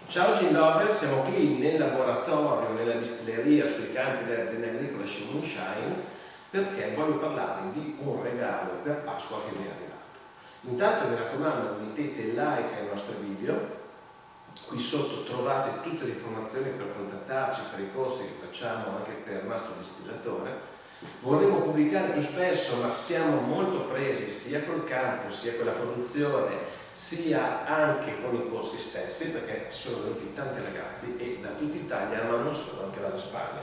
Ciao Gin Lover, siamo qui nel laboratorio, nella distilleria, sui campi dell'azienda agricola Shim Moonshine perché voglio parlare di un regalo per Pasqua che mi è arrivato. Intanto mi raccomando, mettete like ai nostri video, qui sotto trovate tutte le informazioni per contattarci, per i corsi che facciamo anche per il nostro distillatore. Vorremmo pubblicare più spesso, ma siamo molto presi sia col campo, sia con la produzione, sia anche con i corsi stessi, perché sono venuti tanti ragazzi e da tutta Italia, ma non solo, anche dalla Spagna.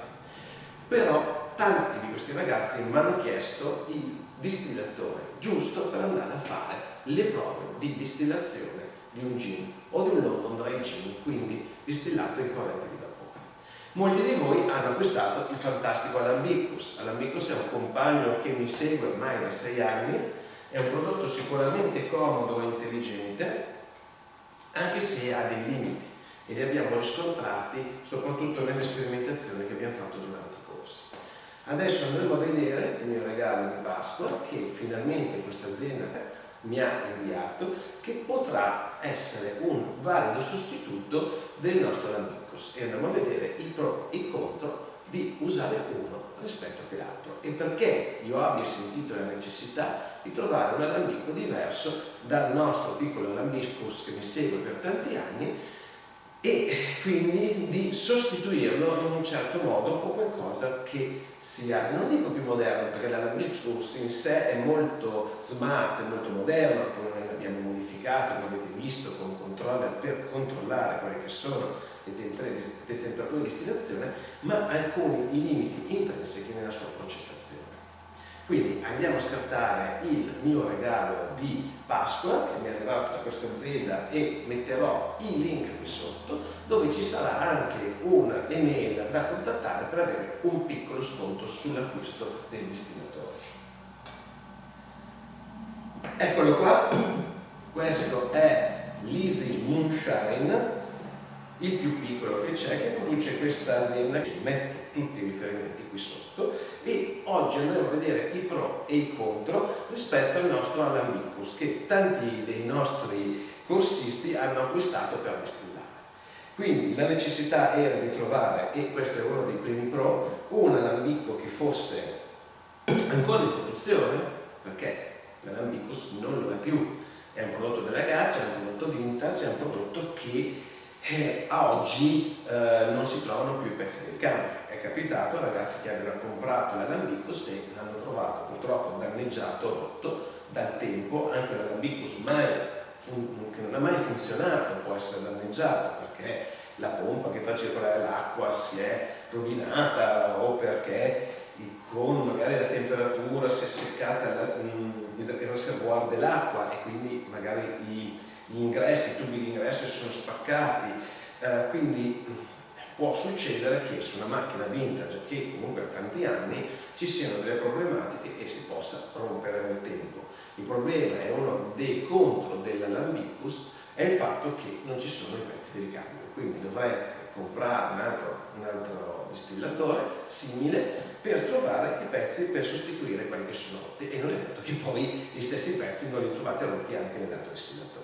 Però tanti di questi ragazzi mi hanno chiesto il distillatore giusto per andare a fare le prove di distillazione di un gin o di un London Dry Gin, quindi distillato in corrente di vapore. Molti di voi hanno acquistato il fantastico Alambiccus. Alambiccus è un compagno che mi segue ormai da 6 anni, è un prodotto sicuramente comodo e intelligente, anche se ha dei limiti e li abbiamo riscontrati soprattutto nelle sperimentazioni che abbiamo fatto durante i corsi. Adesso andremo a vedere il mio regalo di Pasqua che finalmente questa azienda mi ha inviato, che potrà essere un valido sostituto del nostro Alambiccus, e andremo a vedere i pro e i contro di usare uno rispetto che l'altro e perché io abbia sentito la necessità di trovare un alambico diverso dal nostro piccolo Alambiccus che mi segue per tanti anni e quindi di sostituirlo in un certo modo con qualcosa che sia, non dico più moderno, perché l'Alambiccus in sé è molto smart, è molto moderno, come noi l'abbiamo modificato, come avete visto, con un controller per controllare quelle che sono le temperature di distillazione, ma alcuni limiti intrinseci nella sua progettazione. Quindi andiamo a scartare il mio regalo di Pasqua che mi è arrivato da questa azienda e metterò i link qui sotto, dove ci sarà anche un'email da contattare per avere un piccolo sconto sull'acquisto del distillatore. Eccolo qua, questo è l'Easy Moonshine, il più piccolo che c'è, che produce questa azienda. Metto tutti i riferimenti qui sotto e oggi andremo a vedere i pro e i contro rispetto al nostro Alambiccus che tanti dei nostri corsisti hanno acquistato per distillare. Quindi la necessità era di trovare, e questo è uno dei primi pro, un alambicco che fosse ancora in produzione, perché l'Alambiccus non lo è più, è un prodotto della Gaccia, è un prodotto vintage, è un prodotto che a oggi non si trovano più i pezzi di ricambio. È capitato a ragazzi che abbiano comprato l'Alambiccus e l'hanno trovato purtroppo danneggiato, rotto dal tempo. Anche l'Alambiccus che non ha mai funzionato può essere danneggiato perché la pompa che fa circolare l'acqua si è rovinata o perché con magari la temperatura si è seccata il reservoir dell'acqua e quindi magari gli ingressi, i tubi di ingresso si sono spaccati, quindi può succedere che su una macchina vintage che comunque ha tanti anni ci siano delle problematiche e si possa rompere nel tempo. Il problema è uno dei contro dell'Alambiccus è il fatto che non ci sono i pezzi di ricambio, quindi dovrai comprare un altro distillatore simile per trovare i pezzi per sostituire quelli che sono rotti e non è detto che poi gli stessi pezzi non li trovate rotti anche nell'altro distillatore.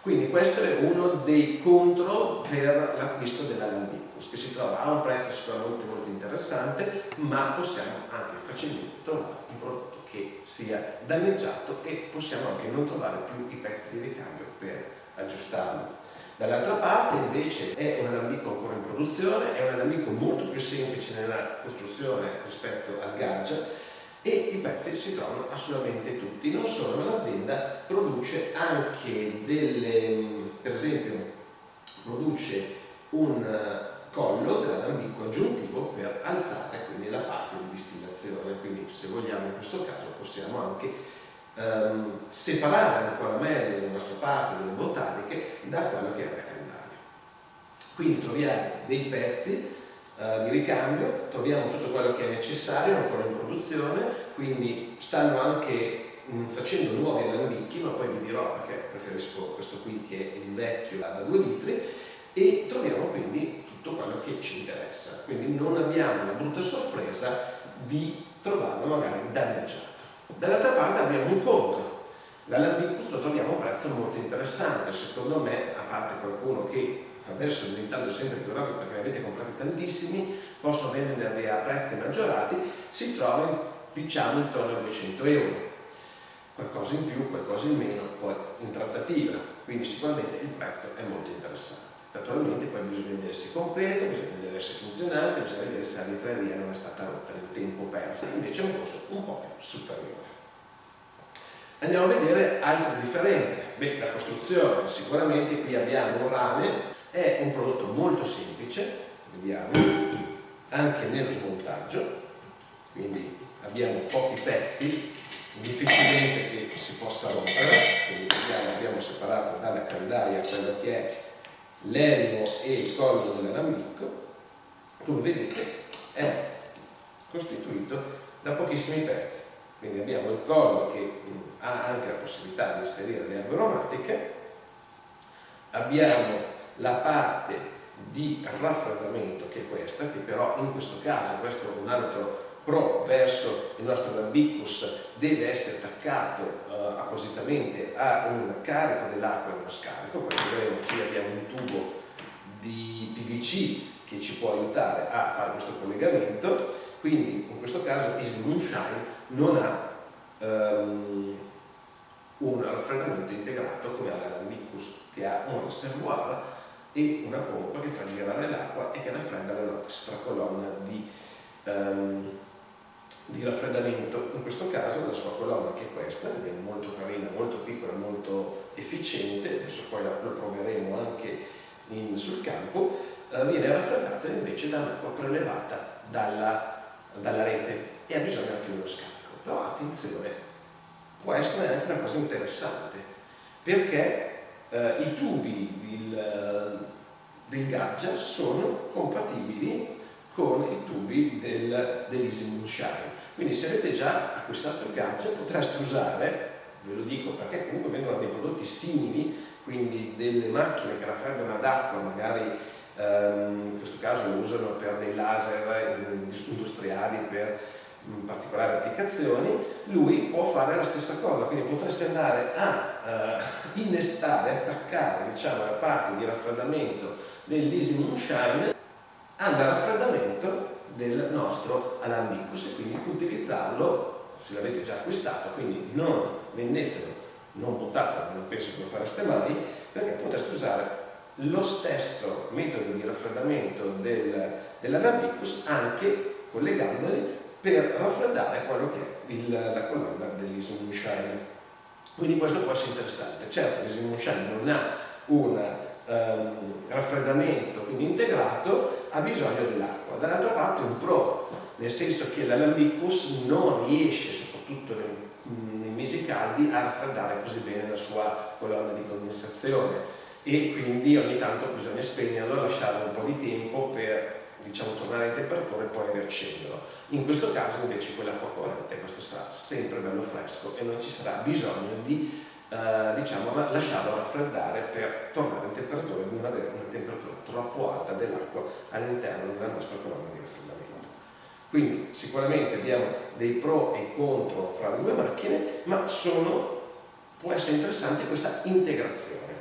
Quindi questo è uno dei contro per l'acquisto dell'Alambiccus che si trova a un prezzo sicuramente molto interessante, ma possiamo anche facilmente trovare un prodotto che sia danneggiato e possiamo anche non trovare più i pezzi di ricambio per aggiustarlo. Dall'altra parte invece è un alambicco ancora in produzione, è un alambicco molto più semplice nella costruzione rispetto al Gaggia e i pezzi si trovano assolutamente tutti. Non solo, ma l'azienda produce anche per esempio produce un collo dell'alambicco aggiuntivo per alzare quindi la parte di distillazione, quindi se vogliamo in questo caso possiamo anche separare ancora meglio la nostra parte delle botaniche da quello che è il recandario. Quindi troviamo dei pezzi di ricambio, troviamo tutto quello che è necessario ancora in produzione, quindi stanno anche facendo nuovi alambicchi, ma poi vi dirò perché preferisco questo qui che è il vecchio da 2 litri, e troviamo quindi tutto quello che ci interessa, quindi non abbiamo la brutta sorpresa di trovarlo magari danneggiato. Dall'altra parte abbiamo un contro, l'Alambiccus lo troviamo a un prezzo molto interessante, secondo me, a parte qualcuno che adesso diventando sempre più rapido perché ne avete comprati tantissimi, possono venderli a prezzi maggiorati, si trova diciamo intorno a 200 euro, qualcosa in più, qualcosa in meno, poi in trattativa, quindi sicuramente il prezzo è molto interessante. Naturalmente poi bisogna vedere se è completo, bisogna vedere se è funzionante, bisogna vedere se la vetreria non è stata rotta nel tempo perso, invece è un costo un po' più superiore. Andiamo a vedere altre differenze. Beh, la costruzione, sicuramente qui abbiamo un rame, è un prodotto molto semplice, vediamo, anche nello smontaggio, quindi abbiamo pochi pezzi, difficilmente che si possa rompere, quindi vediamo, abbiamo separato dalla caldaia quello che è l'elmo e il collo dell'alambicco. Come vedete è costituito da pochissimi pezzi, quindi abbiamo il collo che ha anche la possibilità di inserire le erbe aromatiche, abbiamo la parte di raffreddamento che è questa, che però in questo caso, questo è un altro pro verso il nostro Alambicus, deve essere attaccato appositamente a un carico dell'acqua e uno scarico. Poi vedremo qui abbiamo un tubo di PVC che ci può aiutare a fare questo collegamento, quindi in questo caso Easy Moonshine non ha un raffreddamento integrato come ha l'Alambicus, che ha un reservoir e una pompa che fa girare l'acqua e che raffredda la nostra colonna di raffreddamento. In questo caso la sua colonna, che è questa, è molto carina, molto piccola, molto efficiente, adesso poi lo proveremo anche sul campo, viene raffreddata invece da un'acqua prelevata dalla rete e ha bisogno anche di uno scarico. Però attenzione, può essere anche una cosa interessante, perché i tubi del Gaggia sono compatibili con i tubi dell'Easy Moonshine. Quindi se avete già acquistato il Gaggia potreste usare, ve lo dico perché comunque vengono dei prodotti simili, quindi delle macchine che raffreddano ad acqua, magari in questo caso lo usano per dei laser industriali, per particolari applicazioni, lui può fare la stessa cosa, quindi potreste andare a innestare, attaccare diciamo la parte di raffreddamento dell'Easy Moonshine al raffreddamento del nostro Alambicus e quindi utilizzarlo se l'avete già acquistato, quindi non vendetelo, non buttatelo, non penso che lo fareste mai, perché potreste usare lo stesso metodo di raffreddamento dell'Alambicus anche collegandoli per raffreddare quello che è la colonna dell'Easy Moonshine. Quindi questo può essere interessante. Certo, l'Easy Moonshine non ha un raffreddamento quindi integrato, ha bisogno dell'acqua. Dall'altra parte un pro, nel senso che l'Alambicus non riesce, soprattutto nei mesi caldi, a raffreddare così bene la sua colonna di condensazione e quindi ogni tanto bisogna spegnerlo, lasciarlo un po' di tempo per diciamo tornare in temperatura e poi riaccenderlo. In questo caso invece con l'acqua corrente questo sarà sempre bello fresco e non ci sarà bisogno di diciamo lasciarlo raffreddare per tornare in temperatura e non avere una temperatura troppo alta dell'acqua all'interno della nostra colonna di raffreddamento. Quindi sicuramente abbiamo dei pro e contro fra le due macchine, ma può essere interessante questa integrazione.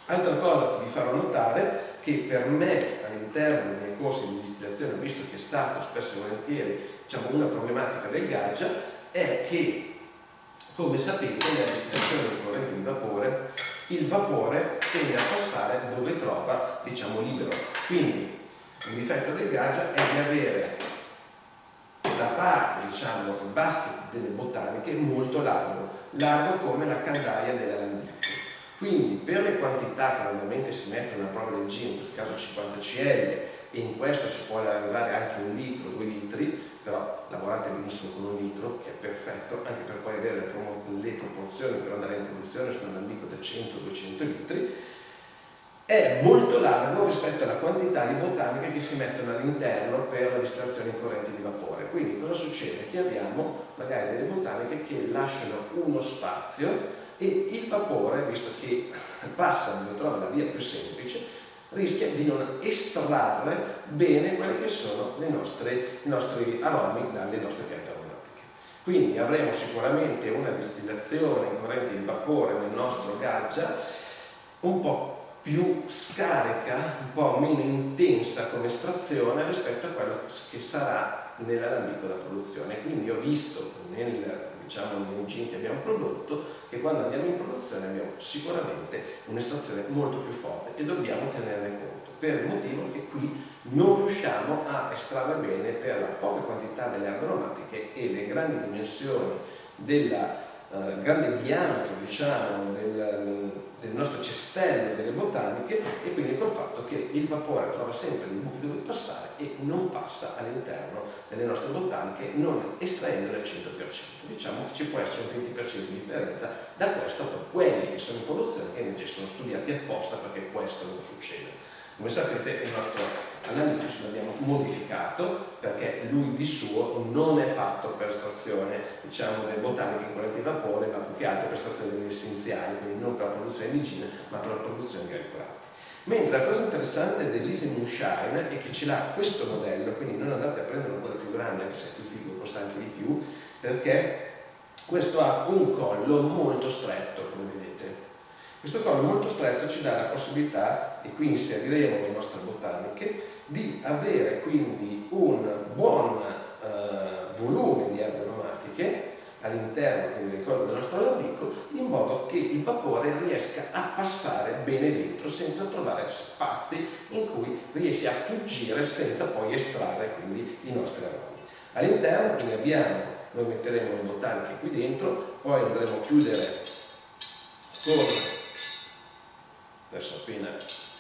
Altra cosa che vi farò notare, che per me all'interno dei miei corsi di distillazione, visto che è stato spesso e volentieri diciamo, una problematica del Gaggia, è che come sapete nella distillazione di corrente di vapore il vapore tende a passare dove trova diciamo libero, quindi il difetto del Gaggia è di avere la parte diciamo il basket delle botaniche molto largo come la caldaia dell'Alambicus. Quindi per le quantità che normalmente si mettono nella prova del gin, in questo caso 50 cl, e in questo si può arrivare anche 1 litro, 2 litri, però lavorate benissimo con 1 litro, che è perfetto, anche per poi avere le proporzioni per andare in produzione su un alambico da 100-200 litri, è molto largo rispetto alla quantità di botaniche che si mettono all'interno per la distillazione in corrente di vapore. Quindi cosa succede? Che abbiamo magari delle botaniche che lasciano uno spazio e il vapore, visto che passa dove trova la via più semplice, rischia di non estrarre bene quelli che sono i nostri aromi dalle nostre piante aromatiche. Quindi avremo sicuramente una distillazione in corrente di vapore nel nostro Gaggia un po' più scarica, un po' meno intensa come estrazione rispetto a quello che sarà nell'alambico da produzione. Quindi ho visto nei gin che abbiamo prodotto che quando andiamo in produzione abbiamo sicuramente un'estrazione molto più forte e dobbiamo tenerne conto, per il motivo che qui non riusciamo a estrarre bene per la poca quantità delle erbe aromatiche e le grandi dimensioni della grande diametro del nostro cestello delle botaniche, e quindi col fatto che il vapore trova sempre dei buchi dove passare e non passa all'interno delle nostre botaniche, non estraendole al 100%. Diciamo che ci può essere un 20% di differenza da questo per quelli che sono in produzione, che invece sono studiati apposta perché questo non succede. Come sapete il nostro Analytics l'abbiamo modificato perché lui di suo non è fatto per estrazione delle botaniche in corrente di vapore, ma più che altro per estrazione degli essenziali, quindi non per la produzione di gin ma per la produzione di alcolati. Mentre la cosa interessante dell'Easy Moonshine è che ce l'ha questo modello, quindi non andate a prendere quello più grande anche se è più figo, costa anche di più, perché questo ha un collo molto stretto, come vedete. Questo collo molto stretto ci dà la possibilità, e qui inseriremo le nostre botaniche, di avere quindi un buon volume di erbe aromatiche all'interno del collo del nostro alambico, in modo che il vapore riesca a passare bene dentro senza trovare spazi in cui riesce a fuggire senza poi estrarre quindi i nostri aromi. All'interno quindi noi metteremo le botaniche qui dentro, poi andremo a chiudere con, adesso appena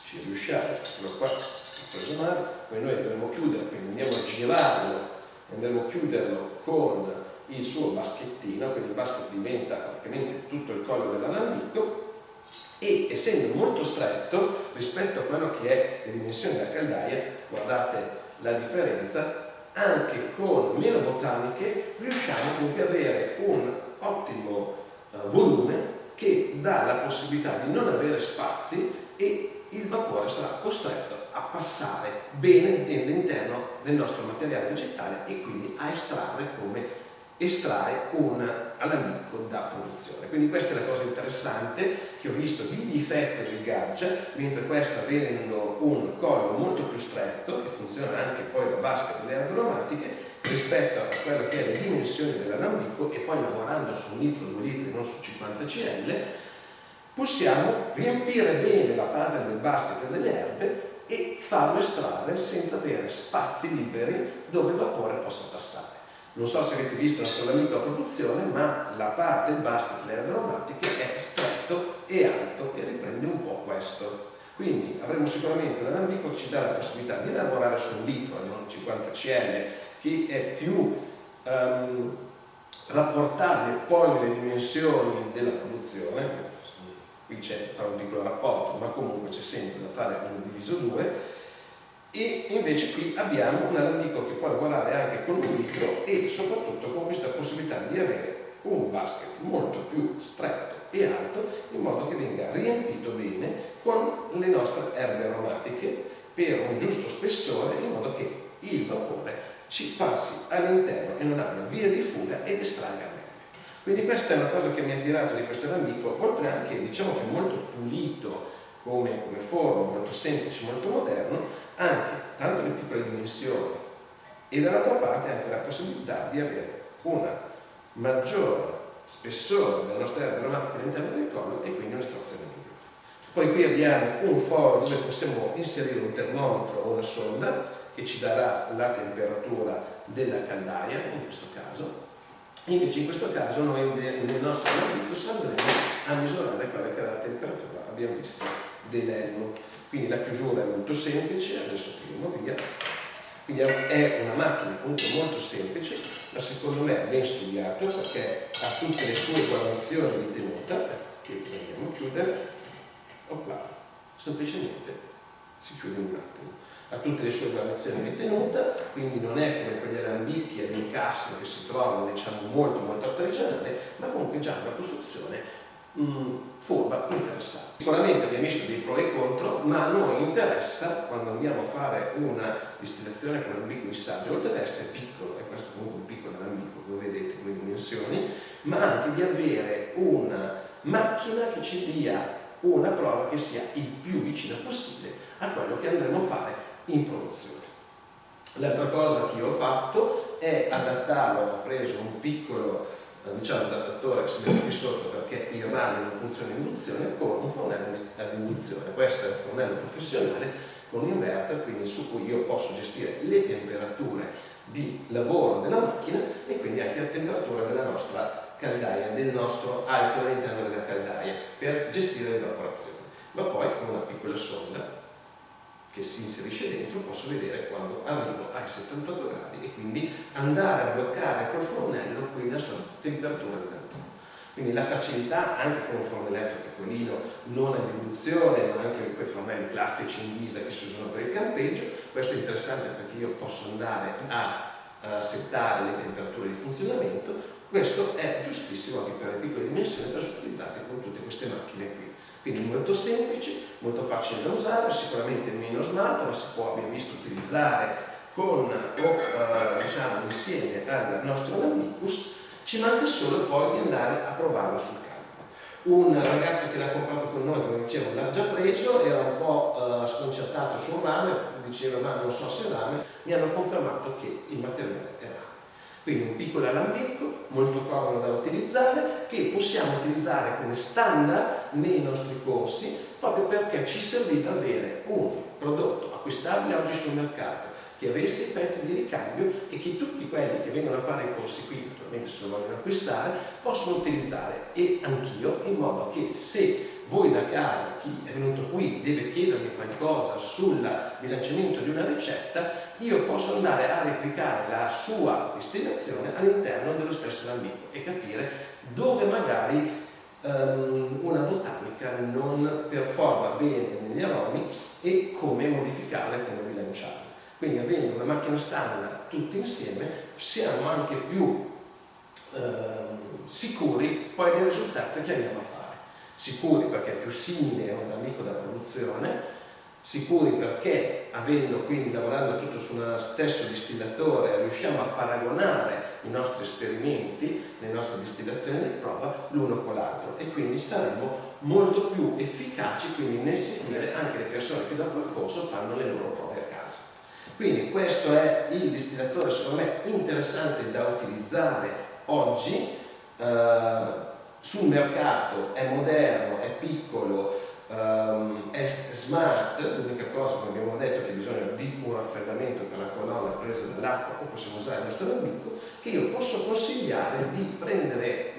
ci riusciamo, eccolo qua, ho preso male, poi noi andremo a chiudere, quindi andiamo a girarlo, andremo a chiuderlo con il suo baschettino, quindi il basket diventa praticamente tutto il collo dell'alambico, e essendo molto stretto rispetto a quello che è le dimensioni della caldaia, guardate la differenza, anche con meno botaniche riusciamo comunque ad avere un ottimo volume che dà la possibilità di non avere spazi e il vapore sarà costretto a passare bene all'interno del nostro materiale vegetale e quindi a estrarre come estrae un alambico da produzione. Quindi questa è la cosa interessante che ho visto di difetto del Gaggia, mentre questo avendo un collo molto più stretto, che funziona anche poi da basket delle erbe aromatiche, rispetto a quello che è le dimensioni dell'alambico, e poi lavorando su 1 litro, 2 litri, non su 50 cl, possiamo riempire bene la parte del basket delle erbe e farlo estrarre senza avere spazi liberi dove il vapore possa passare. Non so se avete visto il nostro alambico a produzione, ma la parte del basket delle erbe aromatiche è stretto e alto e riprende un po' questo. Quindi avremo sicuramente un alambico che ci dà la possibilità di lavorare su 1 litro e non 50 cl, che è più rapportabile poi nelle dimensioni della produzione. Qui c'è da fare un piccolo rapporto, ma comunque c'è sempre da fare 1 diviso 2. E invece qui abbiamo un alambico che può lavorare anche con 1 litro e soprattutto con questa possibilità di avere un basket molto più stretto e alto, in modo che venga riempito bene con le nostre erbe aromatiche per un giusto spessore, in modo che il vapore ci passi all'interno e non abbia via di fuga ed estragga meglio. Quindi questa è una cosa che mi ha attirato di questo alambico, oltre anche diciamo che è molto pulito come forma, molto semplice, molto moderno, anche tanto le piccole dimensioni, e dall'altra parte anche la possibilità di avere una maggiore spessore delle nostre erbe aromatiche all'interno del collo e quindi un'estrazione migliore. Poi qui abbiamo un foro dove possiamo inserire un termometro o una sonda che ci darà la temperatura della caldaia, in questo caso. Invece in questo caso noi nel nostro alambico andremo a misurare quella che è la temperatura, abbiamo visto, dell'elmo. Quindi la chiusura è molto semplice, adesso tiriamo via. Quindi è una macchina comunque molto semplice, ma secondo me ben studiata, perché ha tutte le sue gradazioni di tenuta, che andiamo a chiudere, semplicemente si chiude in un attimo. Ha tutte le sue gradazioni di tenuta, quindi non è come quegli alambichi all'incastro che si trovano diciamo molto molto artigianale, ma comunque già una costruzione forma interessante. Sicuramente abbiamo visto dei pro e contro, ma a noi interessa, quando andiamo a fare una distillazione con un alambico di saggio, oltre ad essere piccolo, e questo comunque un piccolo alambico, come vedete con le dimensioni, ma anche di avere una macchina che ci dia una prova che sia il più vicina possibile a quello che andremo a fare in produzione. L'altra cosa che io ho fatto è adattarlo, ho preso un piccolo adattatore che si mette qui sotto perché il rame non funziona in induzione, con un fornello ad induzione. Questo è un fornello professionale con un inverter, quindi su cui io posso gestire le temperature di lavoro della macchina e quindi anche la temperatura della nostra caldaia, del nostro alcol all'interno della caldaia, per gestire l'evaporazione. Ma poi con una piccola sonda che si inserisce dentro posso vedere quando arrivo ai 78 gradi e quindi andare a bloccare col fornello qui la sua temperatura di lavoro. Quindi la facilità anche con un fornelletto piccolino, non ad induzione, ma anche quei fornelli classici in ghisa che si usano per il campeggio. Questo è interessante perché io posso andare a settare le temperature di funzionamento. Questo è giustissimo anche per le piccole dimensioni che sono utilizzate con tutte queste macchine qui. Quindi molto semplice, molto facile da usare, sicuramente meno smart, ma si può, abbiamo visto, utilizzare con diciamo insieme al nostro Alambicus. Ci manca solo poi di andare a provarlo sul campo. Un ragazzo che l'ha comprato con noi, come dicevo, l'ha già preso, era un po' sconcertato sul rame, diceva ma non so se è rame, mi hanno confermato che il materiale è rame. Quindi un piccolo alambicco, molto comodo da utilizzare, che possiamo utilizzare come standard nei nostri corsi, proprio perché ci serviva avere un prodotto acquistabile oggi sul mercato, che avesse pezzi di ricambio e che tutti quelli che vengono a fare i corsi qui, naturalmente se lo vogliono acquistare, possono utilizzare, e anch'io, in modo che se voi da casa, chi è venuto qui, deve chiedermi qualcosa sul bilanciamento di una ricetta, io posso andare a replicare la sua destinazione all'interno dello stesso alambicco e capire dove magari una botanica non performa bene negli aromi e come modificarla e come bilanciarla. Quindi avendo una macchina standard tutti insieme siamo anche più sicuri poi del risultato che andiamo a fare. Sicuri perché è più simile a un amico da produzione, sicuri perché avendo quindi lavorando tutto su uno stesso distillatore riusciamo a paragonare i nostri esperimenti, le nostre distillazioni di prova l'uno con l'altro e quindi saremo molto più efficaci quindi nel seguire anche le persone che dopo il corso fanno le loro prove a casa. Quindi questo è il distillatore secondo me interessante da utilizzare oggi. Sul mercato è moderno, è piccolo, è smart. L'unica cosa, come abbiamo detto, è che bisogna di un raffreddamento per la colonna presa dall'acqua o possiamo usare il nostro alambicco, che io posso consigliare di prendere,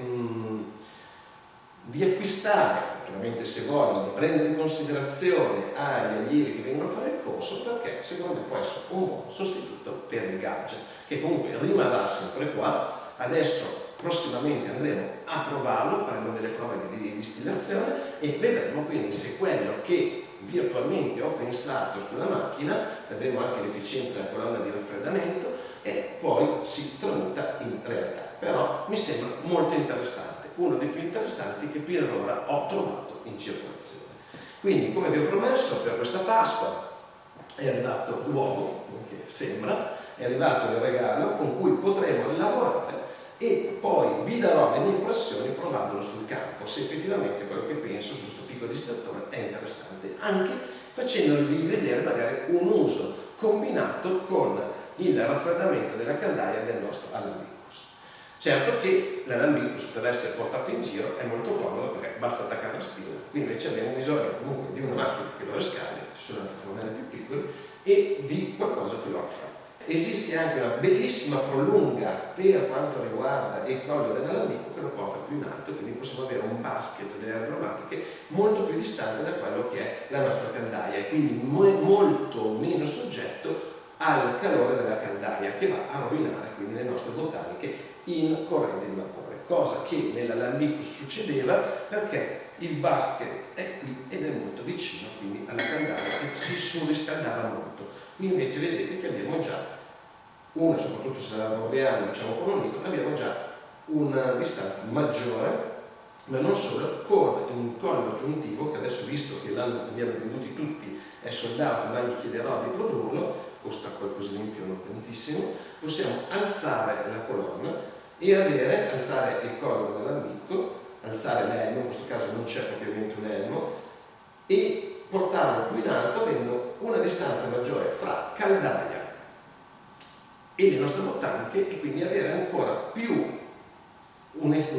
di acquistare, naturalmente se vogliono, di prendere in considerazione agli allievi che vengono a fare il corso, perché secondo me può essere un buon sostituto per il gadget, che comunque rimarrà sempre qua. Adesso prossimamente andremo a provarlo, faremo delle prove di distillazione e vedremo quindi se quello che virtualmente ho pensato sulla macchina, vedremo anche l'efficienza della colonna di raffreddamento e poi si tramuta in realtà. Però mi sembra molto interessante, uno dei più interessanti che per ora ho trovato in circolazione. Quindi, come vi ho promesso, per questa Pasqua è arrivato l'uovo, che sembra, è arrivato il regalo con cui potremo lavorare e poi vi darò le mie impressioni provandolo sul campo, se effettivamente quello che penso su questo piccolo distillatore è interessante, anche facendovi vedere magari un uso combinato con il raffreddamento della caldaia del nostro Alambicus. Certo che l'Alambicus per essere portato in giro è molto comodo perché basta attaccare la spina, qui invece abbiamo bisogno comunque di una macchina che lo riscaldi, ci sono anche fornelli più piccoli, e di qualcosa che lo raffredda. Esiste anche una bellissima prolunga per quanto riguarda il collo dell'alambicco che lo porta più in alto, quindi possiamo avere un basket delle erbe aromatiche molto più distante da quello che è la nostra caldaia e quindi molto meno soggetto al calore della caldaia che va a rovinare quindi le nostre botaniche in corrente di vapore, cosa che nell'Alambicus succedeva perché il basket è qui ed è molto vicino quindi alla caldaia e si surriscaldava molto. Qui invece vedete che abbiamo già soprattutto se lavoriamo diciamo con un litro, abbiamo già una distanza maggiore, ma non solo, con un collo aggiuntivo che adesso, visto che l'anno abbiamo venduti tutti, è sold out, ma gli chiederò di produrlo, costa qualcosina in più, non tantissimo, possiamo alzare la colonna e alzare il collo dell'alambicco, alzare l'elmo, in questo caso non c'è propriamente un elmo, e portarlo più in alto avendo una distanza maggiore fra caldaia e le nostre botaniche, e quindi avere ancora più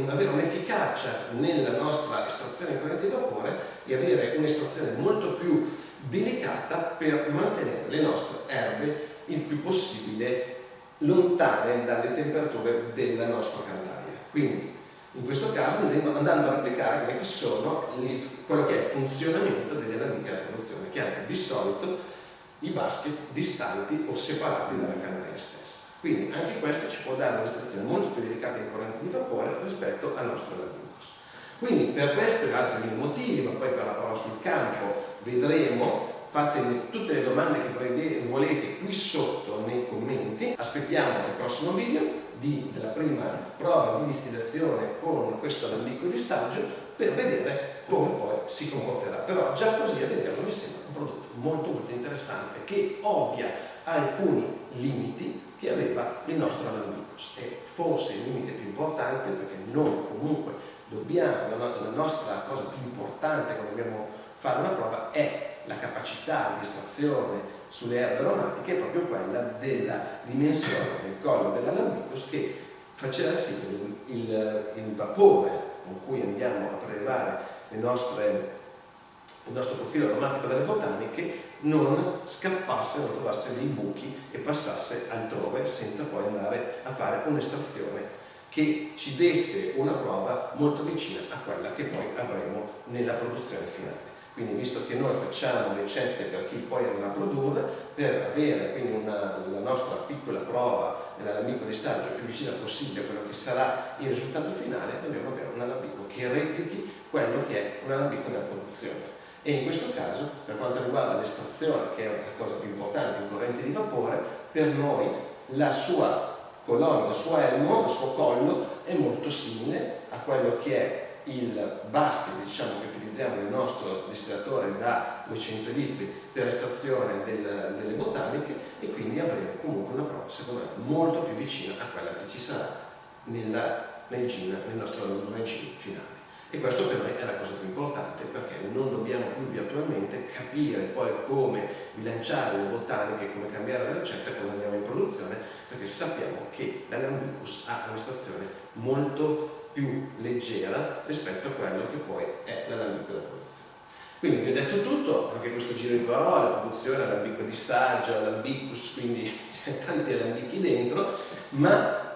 avere un'efficacia nella nostra estrazione in corrente di vapore e avere un'estrazione molto più delicata per mantenere le nostre erbe il più possibile lontane dalle temperature della nostra caldaia. Quindi in questo caso andando a replicare quelli che sono quello che è il funzionamento delle alambichi da produzione, che hanno di solito i basket distanti o separati dalla caldaia stessa. Quindi anche questo ci può dare un'estrazione molto più delicata in corrente di vapore rispetto al nostro alambicus. Quindi per questo e altri mille motivi, ma poi per la prova sul campo vedremo, fatemi tutte le domande che volete qui sotto nei commenti. Aspettiamo il prossimo video della prima prova di distillazione con questo alambico di saggio per vedere come poi si comporterà. Però già così a vederlo mi sembra un prodotto molto molto interessante che ovvia alcuni limiti che aveva il nostro alambicus, e forse il limite più importante, perché noi comunque dobbiamo, la nostra cosa più importante quando dobbiamo fare una prova è la capacità di estrazione sulle erbe aromatiche, è proprio quella della dimensione del collo dell'alambicus, che faceva sì che il vapore con cui andiamo a prelevare il nostro profilo aromatico delle botaniche non scappasse, non trovasse dei buchi e passasse altrove senza poi andare a fare un'estrazione che ci desse una prova molto vicina a quella che poi avremo nella produzione finale. Quindi, visto che noi facciamo ricette per chi poi andrà a produrre, per avere quindi la nostra piccola prova dell'alambico di saggio più vicina possibile a quello che sarà il risultato finale, dobbiamo avere un alambico che replichi quello che è un alambico della produzione. E in questo caso, per quanto riguarda l'estrazione, che è la cosa più importante in corrente di vapore, per noi la sua colonna, il suo elmo, il suo collo è molto simile a quello che è il basket, diciamo, che utilizziamo nel nostro distillatore da 200 litri per l'estrazione delle botaniche, e quindi avremo comunque una prova secondo me molto più vicina a quella che ci sarà nel nostro regime finale. E questo per noi è la cosa più importante, perché non dobbiamo più virtualmente capire poi come bilanciare le botaniche, come cambiare la ricetta quando andiamo in produzione, perché sappiamo che l'alambicus ha un'estrazione molto più leggera rispetto a quello che poi è l'alambico da produzione. Quindi vi ho detto tutto, anche questo giro di parole, produzione, alambico di saggio, alambicus, quindi c'è tanti alambichi dentro, ma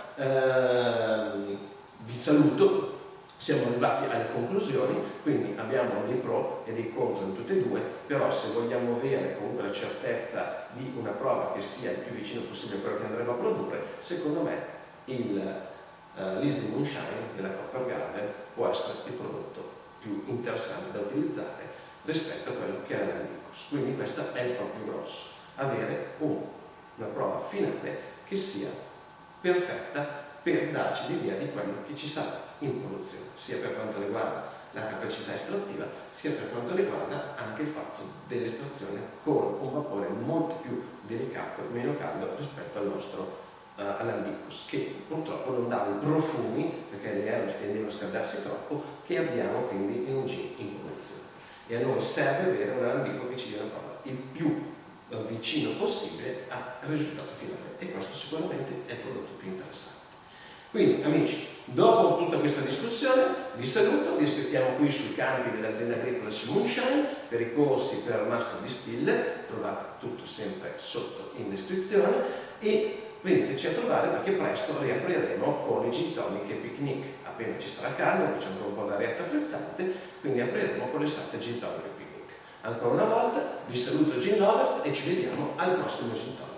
vi saluto. Siamo arrivati alle conclusioni, quindi abbiamo dei pro e dei contro in tutte e due, però se vogliamo avere comunque la certezza di una prova che sia il più vicino possibile a quello che andremo a produrre, secondo me l'Easy Moonshine della Copper Garden può essere il prodotto più interessante da utilizzare rispetto a quello che è l'alambicus. Quindi questo è il proprio grosso, avere una prova finale che sia perfetta per darci l'idea di quello che ci sarà in produzione, sia per quanto riguarda la capacità estrattiva, sia per quanto riguarda anche il fatto dell'estrazione con un vapore molto più delicato, meno caldo rispetto al nostro alambicus, che purtroppo non dava i profumi, perché le erbe tendevano a scaldarsi troppo, che abbiamo quindi in un gin in produzione. E a noi serve avere un alambico che ci dia una prova il più vicino possibile al risultato finale, e questo sicuramente è il prodotto più interessante. Quindi amici, dopo tutta questa discussione vi saluto, vi aspettiamo qui sui campi dell'azienda agricola Sea Moonshine per i corsi per Master Distiller, trovate tutto sempre sotto in descrizione, e veniteci a trovare perché presto riapriremo con i gin tonic e picnic. Appena ci sarà caldo, poi c'è ancora un po' d'arietta frizzante, quindi apriremo con le sette gin tonic e picnic. Ancora una volta vi saluto Gin Lovers e ci vediamo al prossimo gin tonic.